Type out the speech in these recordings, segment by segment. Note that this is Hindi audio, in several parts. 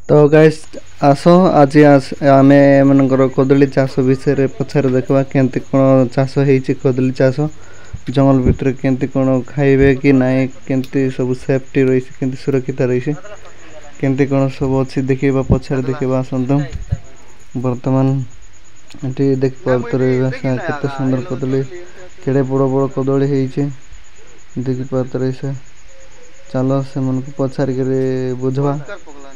तो गाइस आस आज आम एमनकर कदली चाष विषय पचार देखा केमती कौन चाष हो कदली चाष जंगल भितर केमती कौन खाइबे कि नाई केमती सब सेफ्टी रही केमती सुरक्षित रही केमती कौन सब अच्छी देखा पचार देखा आसतु बर्तमान ये देख पारे केते सुंदर कदली केड़े बड़ बड़ कदली होइछे देखि पारे से चलो से मन को पचार बुझवा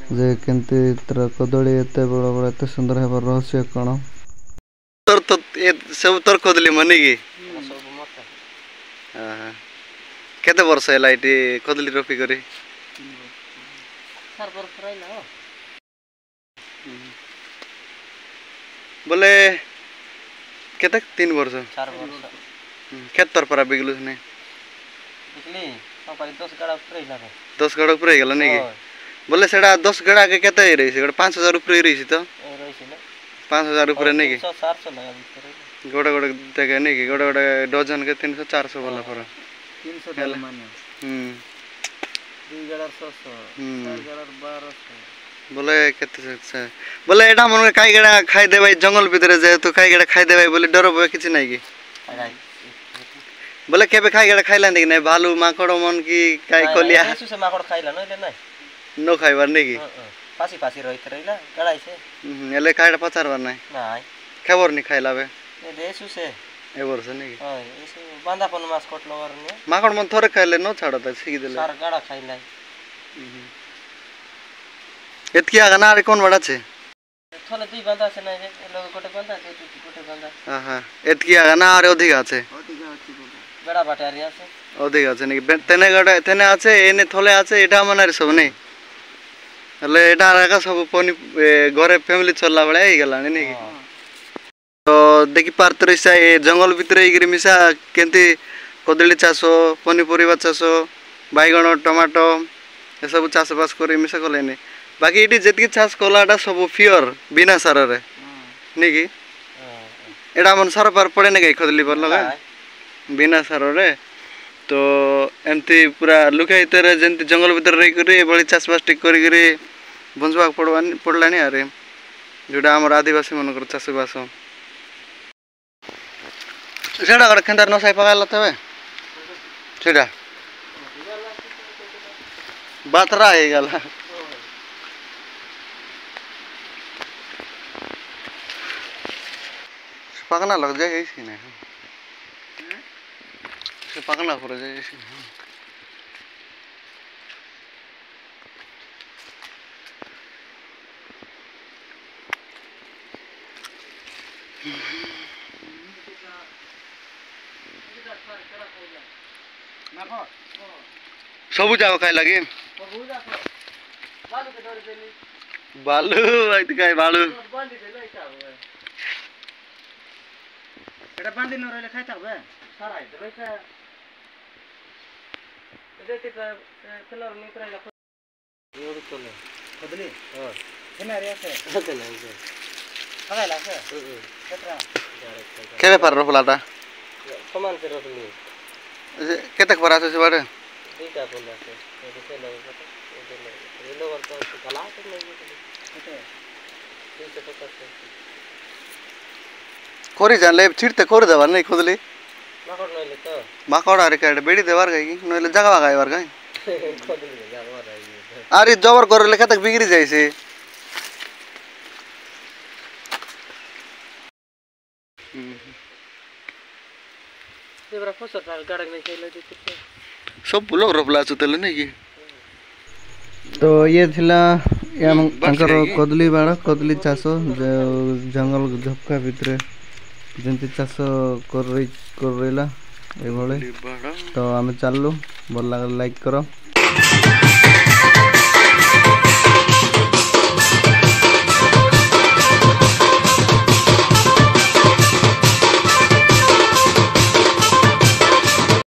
जे केमती तर कदली एते बड़ बड़ एते सुंदर हेबार रहस्य कौन तोर तो ए सब तोर कदली मने की केते वर्ष हैला इटी कदली रोपी करी 4 वर्ष रहिला हो बोले केते 3 वर्ष 4 वर्ष केत तर पर बिगलु ने बिगली पारी 10 गड़ा ऊपर रहिला 10 गड़ा ऊपर गेला नै बोले सेडा 10 गड़ा के केते रही से 5000 ऊपर रही तो रही से 5000 ऊपर नै के 400 लगा गोड़ा गोड़ा देखे नै के गोड़ा गोड़ा डजन के 300 400 वाला पर 300 दल माने 2 गड़ा 600 4 गड़ा 1200 बोले केते से बोले एडा मन काई गड़ा खाई देबे जंगल भीतर जे तो काई गड़ा खाई देबे बोले डर बे किछ नै की बोले केबे खाई गड़ा खाइला नै नै भालू माकड़ मन की काई कोलिया एसु से माकड़ खाइला नै नै नो खाइबार नै की पासी पासी रहित रहिला गड़ाई से एले खाइडा पचारबार नै नै खबर नि खाइला बे ए एसु से ए वर्ष नै की हां एसु बांधा पन मास कोट लवर ने माकड़ मन थोरे खाइले नो छाडो त सीगी देले सार गड़ा खाइला एतकी आगा ना रे कोन बड़ा छे थोले दुई बांधा से नै ए लोग कोटे बांधा कोटे बांधा हां एतकी आगा ना रे अधिक আছে बड़ा बाटारी আছে अधिक আছে নাকি তেনে গড়া তেনে আছে এনে থলে আছে এটা মনারে সব নাই হলে এটা রাখা সব পনি ঘরে ফ্যামিলি চললা বলে এই গলানি নাকি তো দেখি পারতরে সা এ জঙ্গল ভিতরে ইগরি মিসা কেনতি কদলি চাষ পনিপরিবা চাষ বাইগণ টমেটো এ সব চাষ বাস করে মিসা কলেনি বাকি এটি যেতিকি চাষ কলাটা সব পিওর বিনা সাররে নাকি এটা মন সার পার পড়ে নাকি কদলি पर लगा बिना सारे तो एमती पूरा लुका हितर जंती जंगल भीतर रही करी बड़ी चाषबास टिक करी बंचवा पड़लानी अरे जोड़ा आम आदिवासी मन चाषबास सेटा गड़ खेदार नसाई पकाला तबे सेटा बातरा हे गला पकना लग जाए इसी ने से पकना पड़ जाए इसी सबु जाओ खाई लगे बालू आई काय बालू एटा बांधी न रहले खाइता बे सारा है बैठा देते कलर निकरेला यो चले कदली हां केना रे से चले से खाइला से केतरा केबे पर रोपलाटा समान से रोपली केतक पर आसे से बारे दीटा बोला से देखे लगे ये लोग तो कला से नहीं केते 350 कोरी जानले छिड़ते कोरी देवार नहीं खुदली माकड़ नइले तो माकड़ आरे काडे बेडी देवार गई नइले जगह गायवार गई खुदली जावा रही अरे जबर करे लेखा तक बिगड़ी जाई से देवरा फसल गाड़क नहीं खेले देते सब लोग रोपला चुतले नहीं की तो ये थिला याम अंकर कदली बाड़ा कदली चासो जंगल झपका भितरे जंती चाष कर रहीला ए भले तो आमे चललु भल लाइक करो।